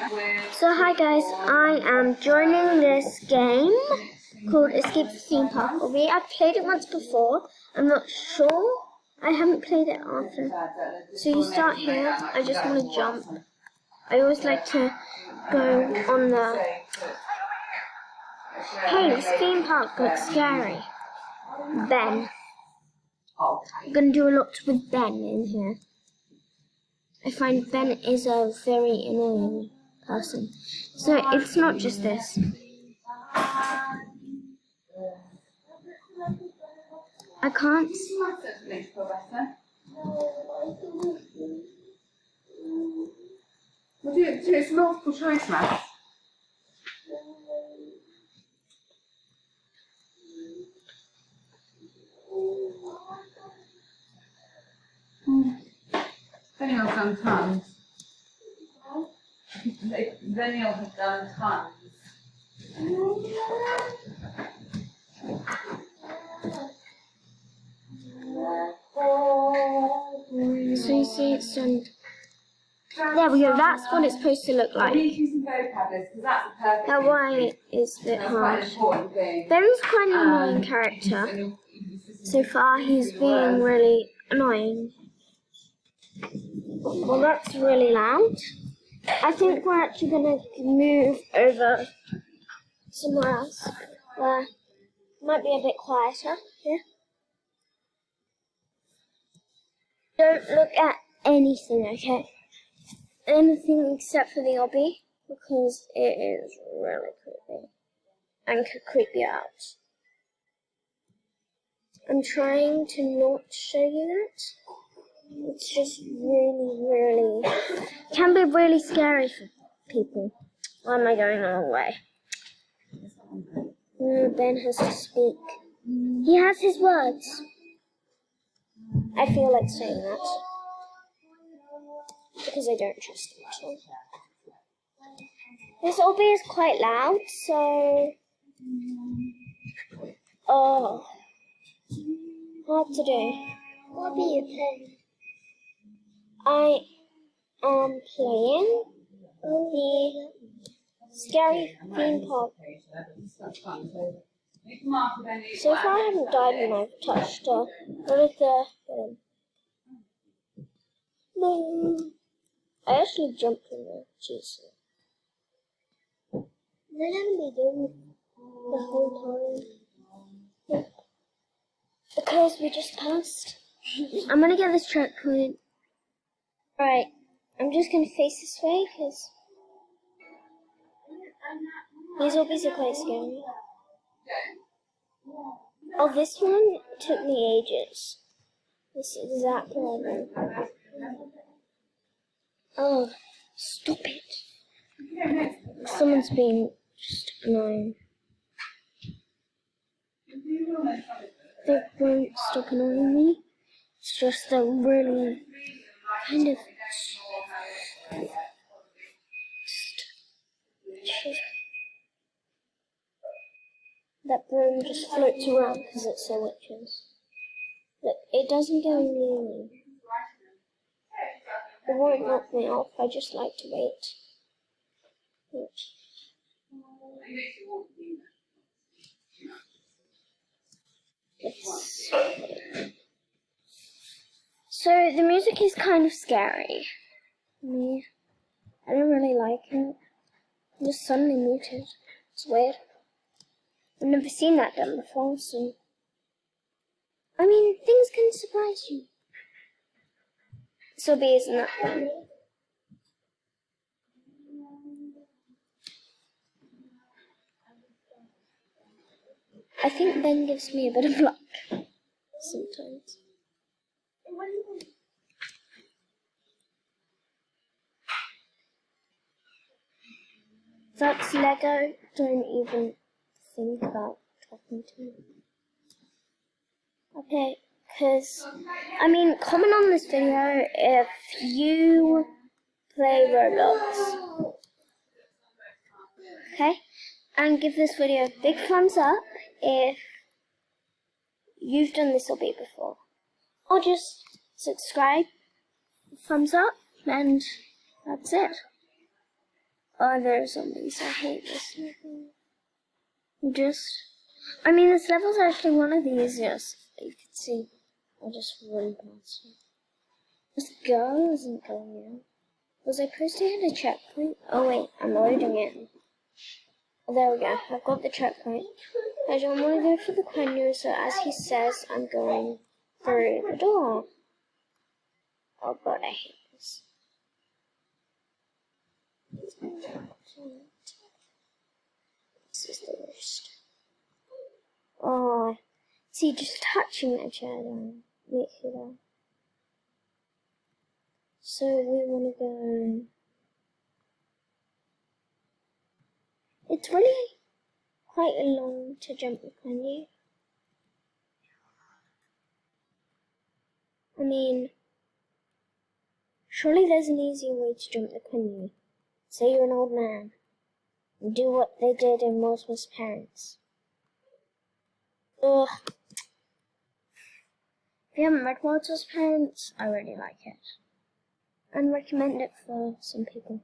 So hi guys, I am joining this game called Escape the Theme Park. I've played it once before. I'm not sure. I haven't played it after. So you start here. I just want to jump. I always like to go on the... Hey, this theme park looks scary. Ben. I'm going to do a lot with Ben in here. I find Ben is a very annoying person. So it's not just this. I can't. Well, it's multiple choice maths. Daniel done tons. Daniel has done tons. So you see it's done. There we go, that's what it's supposed to look like. That why is a bit hard. Ben's quite an annoying character. So far he's being really annoying. Well, that's really loud. I think we're actually going to move over somewhere else where it might be a bit quieter here. Don't look at anything, okay? Anything except for the Obby, because it is really creepy and could creep you out. I'm trying to not show you that. It's just really, can be really scary for people. Why am I going the wrong way? Ben has to speak. He has his words. I feel like saying that. Because I don't trust him at all. This Obby is quite loud, so... Oh. Hard to do. What are you playing? I am playing the Scary Theme Park. So far I haven't died when I've touched one of the... No. I actually jumped in there. Jeez. What haven't we done the whole time? Because we just passed. I'm gonna get this checkpoint. Right. I'm just gonna face this way because these Obbies are quite scary. Oh, this one took me ages. This is exactly like that. Oh, stop it. Someone's being just annoying. They won't stop annoying me. It's just they're really kind of... That broom just floats around because it's so witches. Look, it doesn't go near me. It won't knock me off, I just like to wait. So the music is kind of scary. I don't really like it. I'm just suddenly muted. It's weird. I've never seen that done before, so... I mean, things can surprise you. So Obby isn't that fun. I think Ben gives me a bit of luck sometimes. That's Lego. Don't even think about talking to me. Okay, because, I mean, comment on this video if you play Roblox. Okay? And give this video a big thumbs up if you've done this Obby before. Or just subscribe, thumbs up, and that's it. Oh, there are zombies. I hate this level. I mean, this level's actually one of the easiest. You can see. I'll just run past it. This girl isn't going in. Was I supposed to hit a checkpoint? Oh wait, I'm loading it. Oh, there we go. I've got the checkpoint. I don't want to go for the corner, so as he says, I'm going through the door. Oh god, I hate this. This is the worst. Oh, see, just touching that chair down makes you go. So we want to go. It's really quite long to jump the canyon. I mean, surely there's an easier way to jump the canyon. Say you're an old man. And do what they did in Roswell's parents. Ugh. If you haven't read Roswell's Parents, I really like it. And recommend it for some people.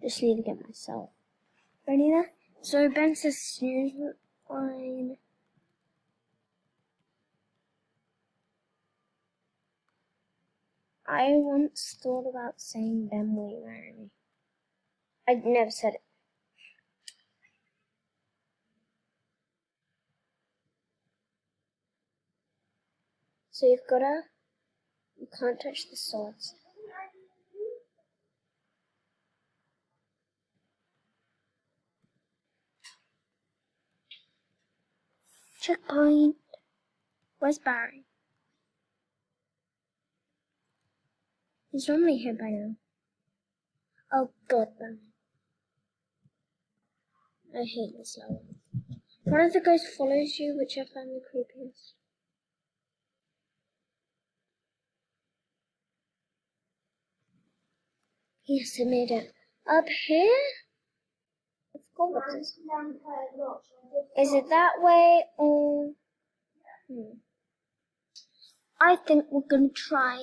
Just need to get myself. Ready there? So Ben says snooze line. I once thought about saying Ben, will you marry me? I never said it. So you can't touch the swords. Checkpoint. Where's Barry? He's normally here by now. Oh god, Barry. I hate this level. One of the ghosts follows you, which I found the creepiest. Yes, I made it. Up here? I forgot what this is. Is it that way or... I think we're gonna try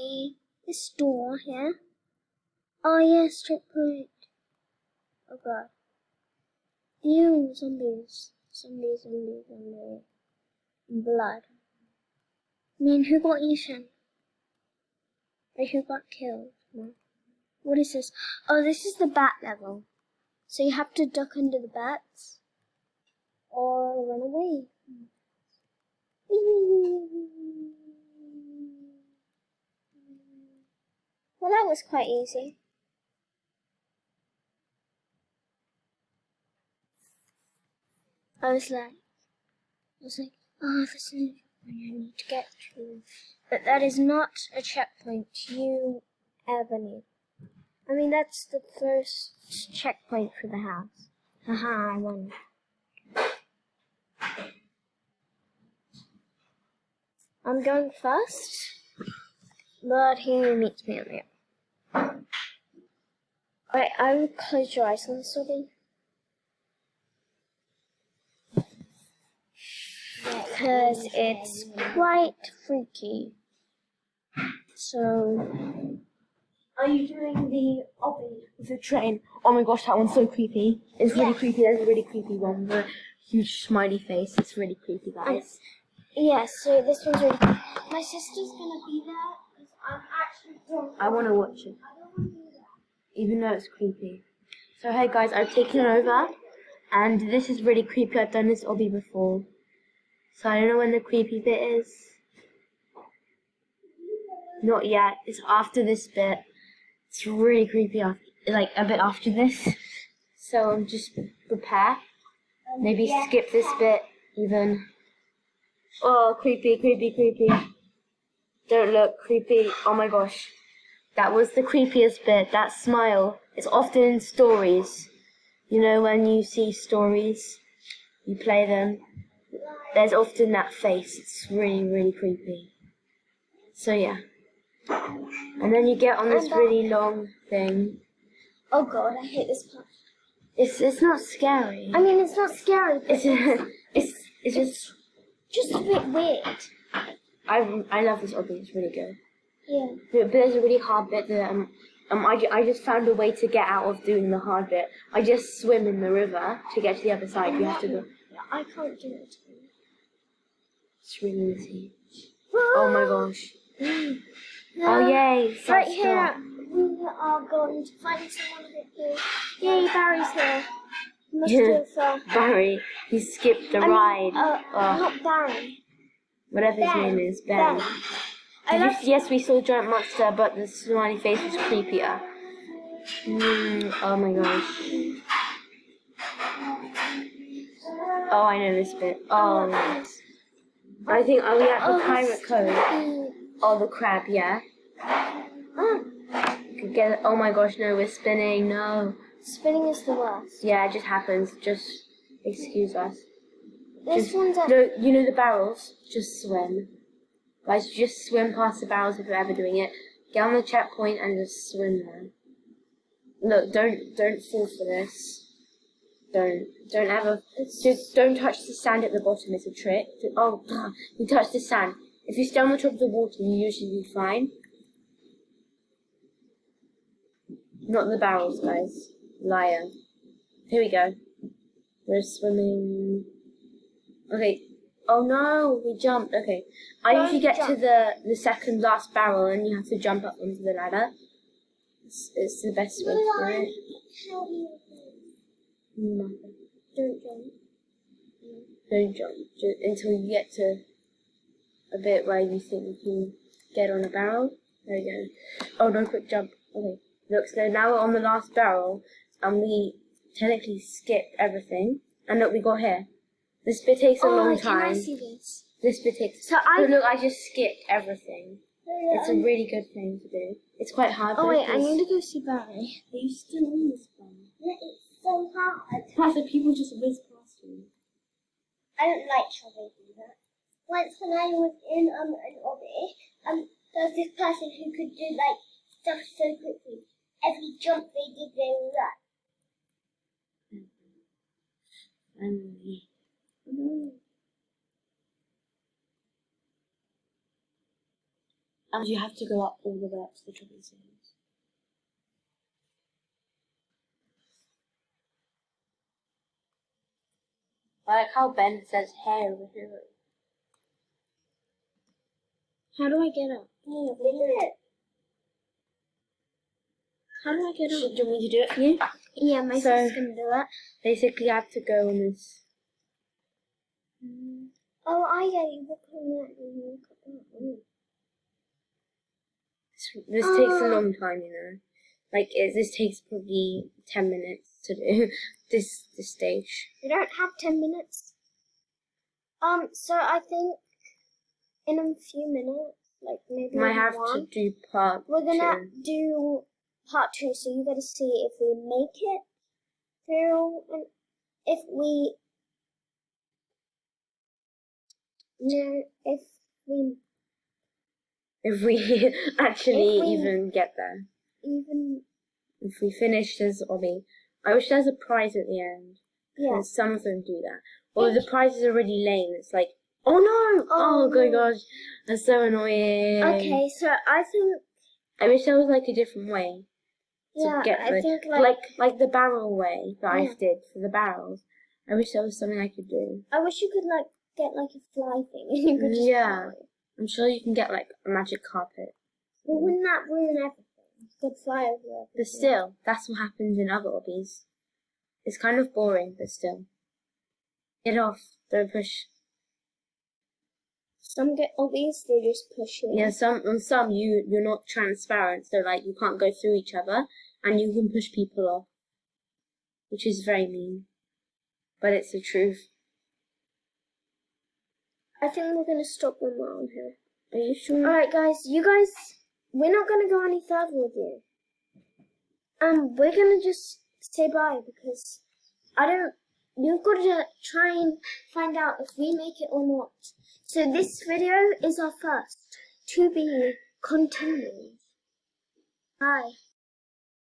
this door here. Oh yes, checkpoint. Oh god. Ew, zombies. Zombies. Blood. I mean, who got eaten? Or who got killed? No. What is this? Oh, this is the bat level. So you have to duck under the bats. Or run away. Well, that was quite easy. I was like, oh, this is I need to get through. But that is not a checkpoint you ever need. I mean, that's the first checkpoint for the house. Haha, I won. I'm going first, but he meets me on the end. Alright, I will close your eyes on this one. Because it's quite freaky. So, are you doing the Obby with the train? Oh my gosh, that one's so creepy. It's really creepy. There's a really creepy one with a huge smiley face. It's really creepy, guys. Yes, so this one's really cool. My sister's gonna be there because I'm actually I want to watch it, even though it's creepy. So hey guys, I've taken over, and this is really creepy. I've done this Obby before, so I don't know when the creepy bit is. Not yet. It's after this bit. It's really creepy. Like a bit after this. So I'm just prepare. Maybe skip this bit even. Oh, creepy. Don't look, creepy. Oh my gosh. That was the creepiest bit. That smile. It's often in stories. You know, when you see stories, you play them. There's often that face. It's really creepy. So yeah. And then you get on this really long thing. Oh god, I hate this part. It's not scary. I mean, it's not scary. But it's just a bit weird. I love this Obby. It's really good. Yeah. But there's a really hard bit that I just found a way to get out of doing the hard bit. I just swim in the river to get to the other side. You have to go. I can't do it. It's really easy. Oh my gosh. Oh yay! Right here, we are going to find someone a bit here. Yay, Barry's here. Must have Barry, he skipped the ride. Not Barry. Whatever his name is, Ben. Yes, we saw Giant Monster, but the smiley face was creepier. Oh my gosh. Oh, I know this bit. Oh, I think we have the pirate code. Oh, the crab, yeah. Could get it. Oh my gosh, no, we're spinning. No. Spinning is the worst. Yeah, it just happens. Just excuse us. This one's at... No, you know the barrels? Just swim. Guys, just swim past the barrels if you're ever doing it. Get on the checkpoint and just swim there. Look, don't fall for this. Don't ever. Just don't touch the sand at the bottom. It's a trick. Oh, you touch the sand. If you stay on the top of the water, you usually be fine. Not the barrels, guys. Liar. Here we go. We're swimming. Okay. Oh no, we jumped. Okay. I usually get to the second last barrel and you have to jump up onto the ladder. It's the best way to do it. Nothing. Don't jump. Don't jump until you get to a bit where you think you can get on a barrel. There we go. Oh, no, quick jump. Okay. Look, so now we're on the last barrel and we technically skipped everything. And look, we got here. This bit takes a long time. Can I see this? This bit takes... But look, I just skipped everything. It's a really good thing to do. It's quite hard. Oh wait, I need to go see Barry. Are you still on this one? It's so hard. Plus, the people just whiz past you. I don't like how they do that. Once when I was in an Obby, there was this person who could do like stuff so quickly. Every jump they did, they were right. And you have to go up all the way up to the top of the stairs. I like how Ben says hair over here. How do I get up? How do I get up? Do you want me to do it for you? Yeah, my sister's gonna do it. Basically, you have to go on this. Oh, I get it. Look at that. This takes a long time, you know. Like, this takes probably 10 minutes to do this stage. We don't have 10 minutes. So I think in a few minutes, like maybe Might have to do part We're gonna 2. do part 2, so you gotta see if we make it through, and if we actually even get there. If we finish this Obby. I wish there's a prize at the end. Yeah. Because some of them do that. Or if the prize is already lame, it's like, oh no! Oh my gosh. That's so annoying. Okay, so I think... I wish there was like a different way. Yeah, get I think like the barrel way that I did for the barrels. I wish there was something I could do. I wish you could like get like a fly thing and you could just fly. I'm sure you can get like a magic carpet. But wouldn't that ruin everything? You could fly over everything. But still, that's what happens in other Obbies. It's kind of boring, but still. Get off. Don't push. Some get Obbies, they just push you. Yeah, on some you're not transparent, so like you can't go through each other, and you can push people off, which is very mean, but it's the truth. I think we're gonna stop when we're on here. Are you sure? Alright guys, we're not gonna go any further with you. We're gonna just say bye because you've got to try and find out if we make it or not. So this video is our first to be continued. Bye.